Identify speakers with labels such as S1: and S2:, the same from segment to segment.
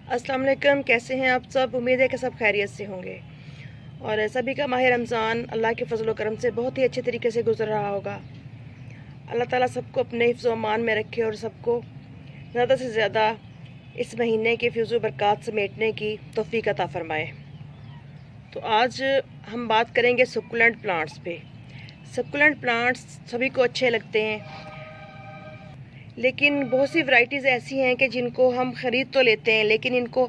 S1: अस्सलाम वालेकुम। कैसे हैं आप सब? उम्मीद है कि सब खैरियत से होंगे और सभी का माह रमज़ान अल्लाह के फजल व करम से बहुत ही अच्छे तरीके से गुजर रहा होगा। अल्लाह ताला सबको अपने हिफ्ज़ व अमान में रखे और सबको ज़्यादा से ज़्यादा इस महीने के फ्यूज़ व बरक़ात समेटने की तौफ़ीक अता फ़रमाए। तो आज हम बात करेंगे सक्कुलेंट प्लांट्स पे। सक्कुलेंट प्लांट्स सभी को अच्छे लगते हैं, लेकिन बहुत सी वैरायटीज़ ऐसी हैं कि जिनको हम ख़रीद तो लेते हैं, लेकिन इनको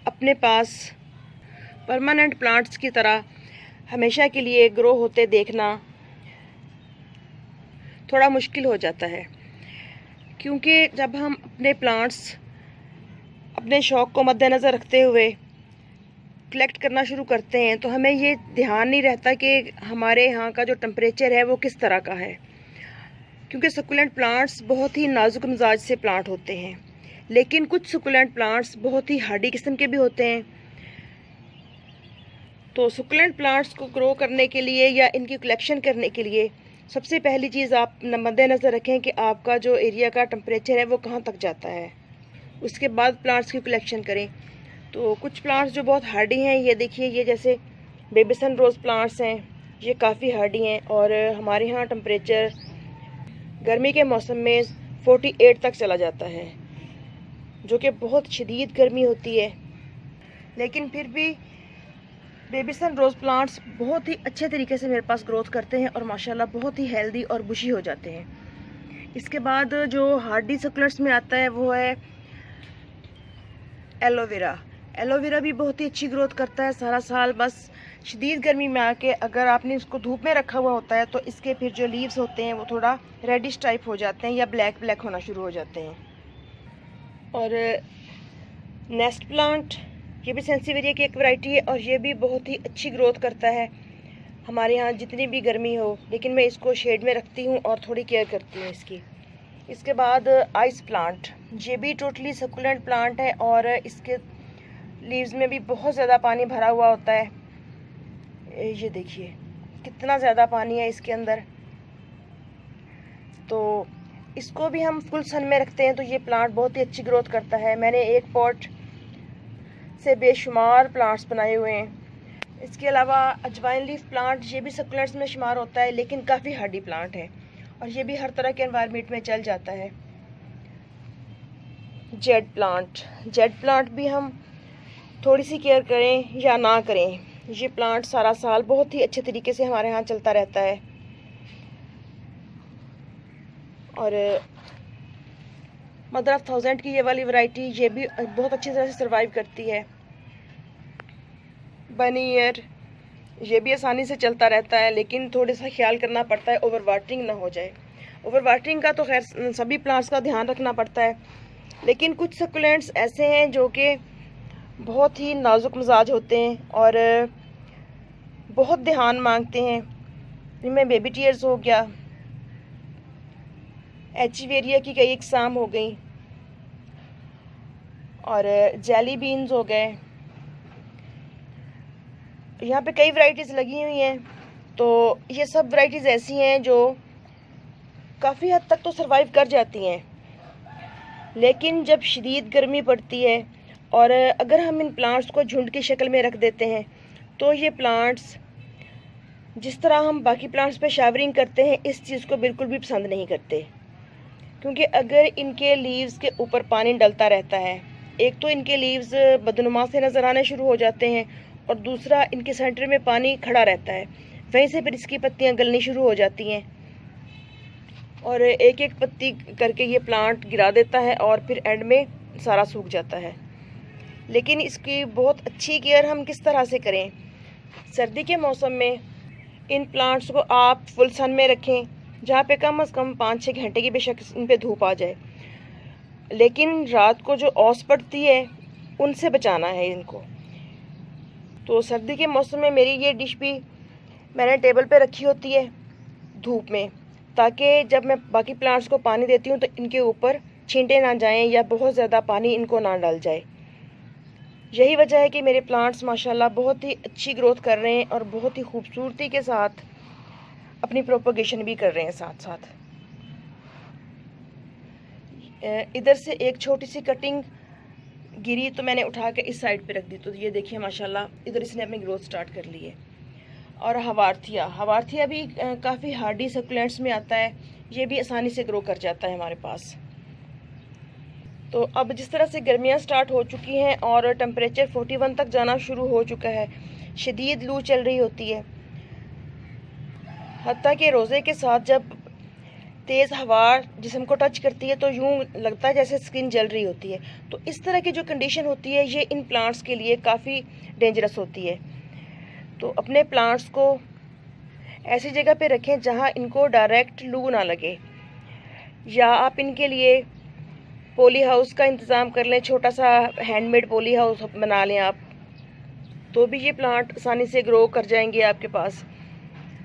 S1: अपने पास परमानेंट प्लांट्स की तरह हमेशा के लिए ग्रो होते देखना थोड़ा मुश्किल हो जाता है। क्योंकि जब हम अपने प्लांट्स अपने शौक़ को मद्देनज़र रखते हुए कलेक्ट करना शुरू करते हैं तो हमें ये ध्यान नहीं रहता कि हमारे यहाँ का जो टेम्परेचर है वो किस तरह का है। क्योंकि सक्कुलेंट प्लांट्स बहुत ही नाजुक मिजाज से प्लांट होते हैं, लेकिन कुछ सक्कुलेंट प्लांट्स बहुत ही हार्डी किस्म के भी होते हैं। तो सक्कुलेंट प्लांट्स को ग्रो करने के लिए या इनकी कलेक्शन करने के लिए सबसे पहली चीज़ आप मद्देनज़र रखें कि आपका जो एरिया का टेम्परेचर है वो कहाँ तक जाता है। उसके बाद प्लांट्स की कलेक्शन करें। तो कुछ प्लांट्स जो बहुत हार्डी हैं, ये देखिए, ये जैसे बेबी सन रोज़ प्लांट्स हैं, ये काफ़ी हार्डी हैं और हमारे यहाँ टेम्परेचर गर्मी के मौसम में 48 तक चला जाता है, जो कि बहुत शदीद गर्मी होती है। लेकिन फिर भी बेबी सन रोज़ प्लांट्स बहुत ही अच्छे तरीके से मेरे पास ग्रोथ करते हैं और माशाल्लाह बहुत ही हेल्दी और बुशी हो जाते हैं। इसके बाद जो हार्डी सक्कुलेंट्स में आता है वो है एलोवेरा। एलोवेरा भी बहुत ही अच्छी ग्रोथ करता है सारा साल। बस शदीद गर्मी में आके अगर आपने उसको धूप में रखा हुआ होता है तो इसके फिर जो लीव्स होते हैं वो थोड़ा रेडिश टाइप हो जाते हैं या ब्लैक ब्लैक होना शुरू हो जाते हैं। और नेस्ट प्लांट, ये भी सेंसिवेरिया की एक वैरायटी है और ये भी बहुत ही अच्छी ग्रोथ करता है हमारे यहाँ जितनी भी गर्मी हो, लेकिन मैं इसको शेड में रखती हूँ और थोड़ी केयर करती हूँ इसकी। इसके बाद आइस प्लांट, ये भी टोटली सक्कुलेंट प्लांट है और इसके लीव्स में भी बहुत ज़्यादा पानी भरा हुआ होता है। ये देखिए कितना ज़्यादा पानी है इसके अंदर। तो इसको भी हम फुल सन में रखते हैं तो ये प्लांट बहुत ही अच्छी ग्रोथ करता है। मैंने एक पॉट से बेशुमार प्लांट्स बनाए हुए हैं। इसके अलावा अजवाइन लीफ प्लांट, ये भी सक्कुलेंट्स में शुमार होता है, लेकिन काफ़ी हार्डी प्लांट है और ये भी हर तरह के एनवायरनमेंट में चल जाता है। जेड प्लांट, जेड प्लांट भी हम थोड़ी सी केयर करें या ना करें, ये प्लांट सारा साल बहुत ही अच्छे तरीके से हमारे यहाँ चलता रहता है। और मदर ऑफ थाउजेंड की ये वाली वैरायटी, ये भी बहुत अच्छी तरह से सर्वाइव करती है। बनी ईयर, ये भी आसानी से चलता रहता है, लेकिन थोड़ा सा ख्याल करना पड़ता है ओवर वाटरिंग ना हो जाए। ओवर वाटरिंग का तो खैर सभी प्लांट्स का ध्यान रखना पड़ता है, लेकिन कुछ सक्कुलेंट्स ऐसे हैं जो कि बहुत ही नाजुक मिजाज होते हैं और बहुत ध्यान मांगते हैं। इनमें बेबी टीयर्स हो गया, एचिवेरिया की कई इकसाम हो गई और जेली बीन्स हो गए। यहाँ पे कई वैरायटीज़ लगी हुई हैं। तो ये सब वैरायटीज़ ऐसी हैं जो काफ़ी हद तक तो सरवाइव कर जाती हैं, लेकिन जब शदीद गर्मी पड़ती है और अगर हम इन प्लांट्स को झुंड की शक्ल में रख देते हैं तो ये प्लांट्स, जिस तरह हम बाकी प्लांट्स पे शावरिंग करते हैं, इस चीज़ को बिल्कुल भी पसंद नहीं करते। क्योंकि अगर इनके लीव्स के ऊपर पानी डलता रहता है, एक तो इनके लीव्स बदनुमा से नज़र आने शुरू हो जाते हैं और दूसरा इनके सेंटर में पानी खड़ा रहता है, वहीं से फिर इसकी पत्तियां गलनी शुरू हो जाती हैं और एक एक पत्ती करके ये प्लांट गिरा देता है और फिर एंड में सारा सूख जाता है। लेकिन इसकी बहुत अच्छी केयर हम किस तरह से करें? सर्दी के मौसम में इन प्लांट्स को आप फुल सन में रखें, जहाँ पे कम से कम 5-6 घंटे की बेशक इन पे धूप आ जाए, लेकिन रात को जो औस पड़ती है उनसे बचाना है इनको। तो सर्दी के मौसम में मेरी ये डिश भी मैंने टेबल पे रखी होती है धूप में, ताकि जब मैं बाकी प्लांट्स को पानी देती हूँ तो इनके ऊपर छींटे ना जाएं या बहुत ज़्यादा पानी इनको ना डाल जाए। यही वजह है कि मेरे प्लांट्स माशाल्लाह बहुत ही अच्छी ग्रोथ कर रहे हैं और बहुत ही खूबसूरती के साथ अपनी प्रोपगेशन भी कर रहे हैं साथ साथ। इधर से एक छोटी सी कटिंग गिरी तो मैंने उठा के इस साइड पे रख दी। तो ये देखिए माशाल्लाह इधर इसने अपनी ग्रोथ स्टार्ट कर ली है। और हवार्थिया भी काफ़ी हार्डी सकुलेंट्स में आता है, ये भी आसानी से ग्रो कर जाता है हमारे पास। तो अब जिस तरह से गर्मियाँ स्टार्ट हो चुकी हैं और टेम्परेचर 41 तक जाना शुरू हो चुका है, शदीद लू चल रही होती है, हत्ता कि रोज़े के साथ जब तेज़ हवा जिस्म को टच करती है तो यूँ लगता है जैसे स्किन जल रही होती है। तो इस तरह की जो कंडीशन होती है ये इन प्लांट्स के लिए काफ़ी डेंजरस होती है। तो अपने प्लांट्स को ऐसी जगह पे रखें जहाँ इनको डायरेक्ट लू ना लगे, या आप इनके लिए पॉली हाउस का इंतज़ाम कर लें, छोटा सा हैंडमेड पॉली हाउस बना लें आप, तो भी ये प्लांट आसानी से ग्रो कर जाएंगे आपके पास।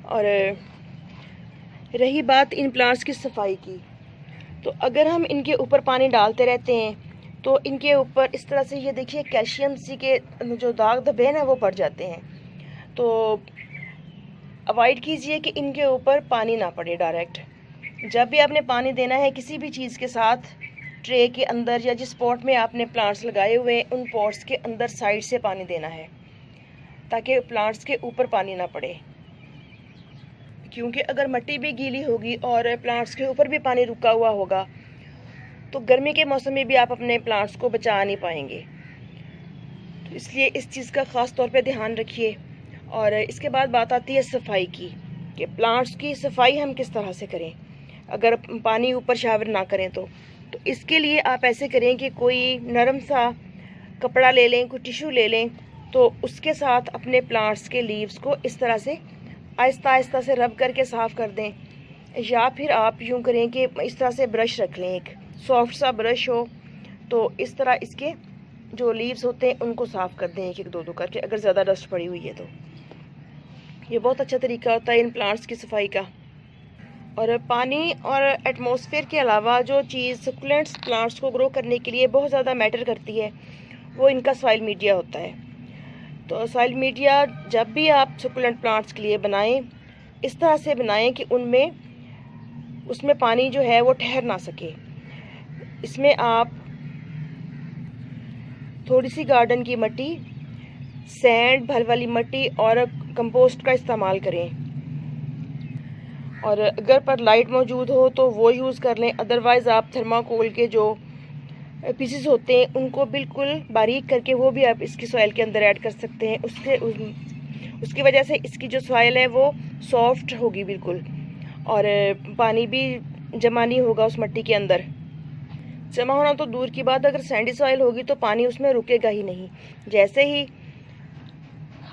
S1: और रही बात इन प्लांट्स की सफाई की, तो अगर हम इनके ऊपर पानी डालते रहते हैं तो इनके ऊपर इस तरह से ये देखिए कैल्शियम सी के जो दाग धब्बे हैं ना वो पड़ जाते हैं। तो अवॉइड कीजिए कि इनके ऊपर पानी ना पड़े डायरेक्ट। जब भी आपने पानी देना है किसी भी चीज़ के साथ, ट्रे के अंदर या जिस पॉट में आपने प्लांट्स लगाए हुए हैं उन पॉट्स के अंदर साइड से पानी देना है ताकि प्लांट्स के ऊपर पानी ना पड़े। क्योंकि अगर मिट्टी भी गीली होगी और प्लांट्स के ऊपर भी पानी रुका हुआ होगा तो गर्मी के मौसम में भी आप अपने प्लांट्स को बचा नहीं पाएंगे। तो इसलिए इस चीज़ का ख़ास तौर पे ध्यान रखिए। और इसके बाद बात आती है सफाई की, कि प्लांट्स की सफाई हम किस तरह से करें अगर पानी ऊपर शावर ना करें तो इसके लिए आप ऐसे करें कि कोई नरम सा कपड़ा ले लें, कोई टिश्यू ले लें, तो उसके साथ अपने प्लांट्स के लीव्स को इस तरह से आहिस्ता आहिस्ता से रब करके साफ़ कर दें। या फिर आप यूँ करें कि इस तरह से ब्रश रख लें, एक सॉफ्ट सा ब्रश हो, तो इस तरह इसके जो लीव्स होते हैं उनको साफ़ कर दें एक एक दो करके, अगर ज़्यादा डस्ट पड़ी हुई है तो। ये बहुत अच्छा तरीका होता है इन प्लांट्स की सफाई का। और पानी और एटमॉस्फेयर के अलावा जो चीज़ सकुलेंट्स प्लांट्स को ग्रो करने के लिए बहुत ज़्यादा मैटर करती है वो इनका सॉइल मीडिया होता है। तो सॉइल मीडिया जब भी आप सकुलेंट प्लांट्स के लिए बनाएं, इस तरह से बनाएं कि उसमें पानी जो है वो ठहर ना सके। इसमें आप थोड़ी सी गार्डन की मिट्टी, सैंड, भल वाली मिट्टी और कंपोस्ट का इस्तेमाल करें। और अगर पर लाइट मौजूद हो तो वो यूज़ कर लें, अदरवाइज़ आप थर्माकोल के जो पीसेस होते हैं उनको बिल्कुल बारीक करके वो भी आप इसकी सॉइल के अंदर ऐड कर सकते हैं। उसकी वजह से इसकी जो सॉइल है वो सॉफ्ट होगी बिल्कुल, और पानी भी जमा नहीं होगा उस मिट्टी के अंदर। जमा होना तो दूर की बात, अगर सैंडी सॉइल होगी तो पानी उसमें रुकेगा ही नहीं। जैसे ही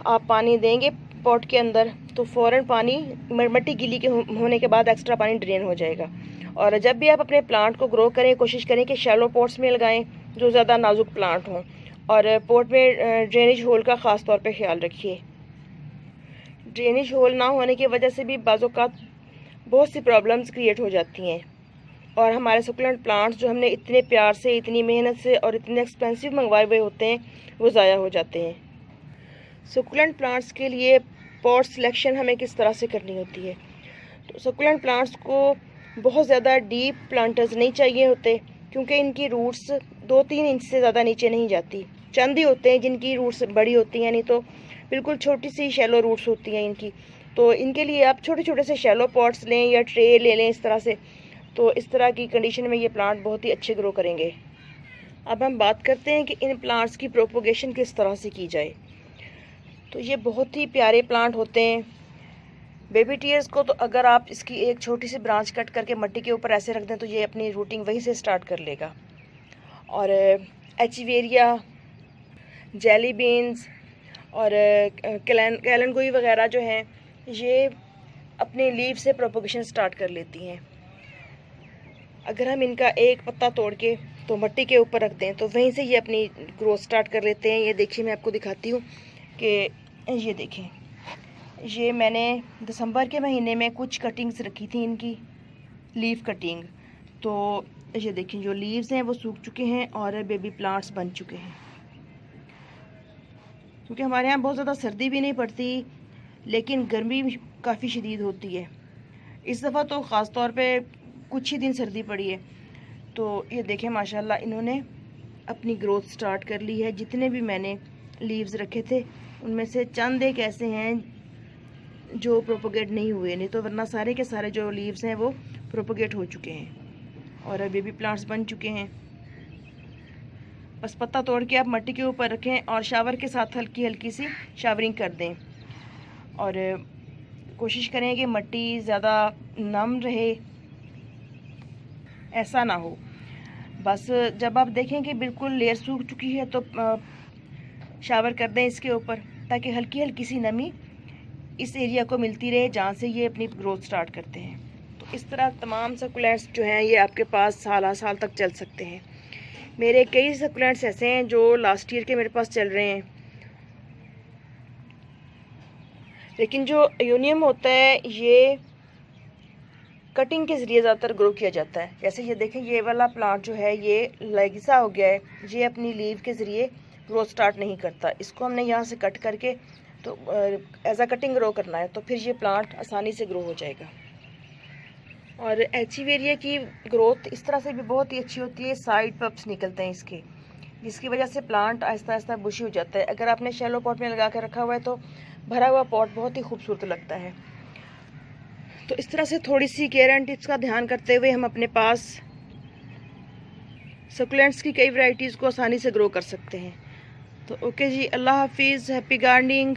S1: आप पानी देंगे पॉट के अंदर तो फ़ौरन पानी मिट्टी गीली के होने के बाद एक्स्ट्रा पानी ड्रेन हो जाएगा। और जब भी आप अपने प्लांट को ग्रो करें कोशिश करें कि शैलो पॉट्स में लगाएं जो ज़्यादा नाजुक प्लांट हों, और पॉट में ड्रेनेज होल का ख़ास तौर पे ख्याल रखिए। ड्रेनेज होल ना होने की वजह से भी बाज़-औक़ात बहुत सी प्रॉब्लम्स क्रिएट हो जाती हैं और हमारे सकुलेंट प्लांट्स जो हमने इतने प्यार से, इतनी मेहनत से और इतने एक्सपेंसिव मंगवाए हुए होते हैं वो ज़ाया हो जाते हैं। सकुलेंट प्लांट्स के लिए पॉट सिलेक्शन हमें किस तरह से करनी होती है, तो सकुलेंट प्लांट्स को बहुत ज़्यादा डीप प्लांटर्स नहीं चाहिए होते, क्योंकि इनकी रूट्स 2-3 इंच से ज़्यादा नीचे नहीं जाती। चंद ही होते हैं जिनकी रूट्स बड़ी होती हैं, नहीं तो बिल्कुल छोटी सी शैलो रूट्स होती हैं इनकी। तो इनके लिए आप छोटे छोटे से शैलो पॉट्स लें या ट्रे ले लें इस तरह से, तो इस तरह की कंडीशन में ये प्लांट बहुत ही अच्छे ग्रो करेंगे। अब हम बात करते हैं कि इन प्लांट्स की प्रोपोगेशन किस तरह से की जाए। तो ये बहुत ही प्यारे प्लांट होते हैं। बेबी टीयर्स को तो अगर आप इसकी एक छोटी सी ब्रांच कट करके मिट्टी के ऊपर ऐसे रख दें तो ये अपनी रूटिंग वहीं से स्टार्ट कर लेगा। और एचिवेरिया, जेली बीन्स और कैलनगुई वगैरह जो हैं ये अपने लीव से प्रोपोगेशन स्टार्ट कर लेती हैं। अगर हम इनका एक पत्ता तोड़ के तो मिट्टी के ऊपर रख दें तो वहीं से ये अपनी ग्रोथ स्टार्ट कर लेते हैं। ये देखिए मैं आपको दिखाती हूँ कि ये देखें, ये मैंने दिसंबर के महीने में कुछ कटिंग्स रखी थी इनकी लीफ कटिंग, तो ये देखें जो लीव्स हैं वो सूख चुके हैं और बेबी प्लांट्स बन चुके हैं। क्योंकि हमारे यहाँ बहुत ज़्यादा सर्दी भी नहीं पड़ती लेकिन गर्मी काफ़ी शदीद होती है। इस दफ़ा तो ख़ास तौर पे कुछ ही दिन सर्दी पड़ी है। तो ये देखें माशाल्लाह इन्होंने अपनी ग्रोथ स्टार्ट कर ली है। जितने भी मैंने लीव्स रखे थे उनमें से चंद एक ऐसे हैं जो प्रोपोगेट नहीं हुए, नहीं तो वरना सारे के सारे जो लीव्स हैं वो प्रोपोगेट हो चुके हैं और अभी भी प्लांट्स बन चुके हैं। बस पत्ता तोड़ के आप मट्टी के ऊपर रखें और शावर के साथ हल्की हल्की सी शावरिंग कर दें और कोशिश करें कि मट्टी ज़्यादा नम रहे, ऐसा ना हो। बस जब आप देखें कि बिल्कुल लेयर सूख चुकी है तो शावर कर दें इसके ऊपर, ताकि हल्की हल्की सी नमी इस एरिया को मिलती रहे जहाँ से ये अपनी ग्रोथ स्टार्ट करते हैं। तो इस तरह तमाम सकुलेंट्स जो हैं ये आपके पास साल साल तक चल सकते हैं। मेरे कई सकुलेंट्स ऐसे हैं जो लास्ट ईयर के मेरे पास चल रहे हैं, लेकिन जो अयोनियम होता है ये कटिंग के ज़रिए ज़्यादातर ग्रो किया जाता है। जैसे ये देखें, ये वाला प्लांट जो है ये लेगिसा हो गया है, ये अपनी लीव के ज़रिए ग्रोथ स्टार्ट नहीं करता। इसको हमने यहाँ से कट करके तो एज अ कटिंग ग्रो करना है, तो फिर ये प्लांट आसानी से ग्रो हो जाएगा। और एचिवेरिया की ग्रोथ इस तरह से भी बहुत ही अच्छी होती है, साइड पप्स निकलते हैं इसके, जिसकी वजह से प्लांट आहिस्ता आहिस्ता बुशी हो जाता है। अगर आपने शैलो पॉट में लगा कर रखा हुआ है तो भरा हुआ पॉट बहुत ही खूबसूरत लगता है। तो इस तरह से थोड़ी सी केयर एंड टिप्स का ध्यान करते हुए हम अपने पास सकुलेंट्स की कई वैरायटीज़ को आसानी से ग्रो कर सकते हैं। तो ओके जी, अल्लाह हाफिज़, हैप्पी गार्डनिंग।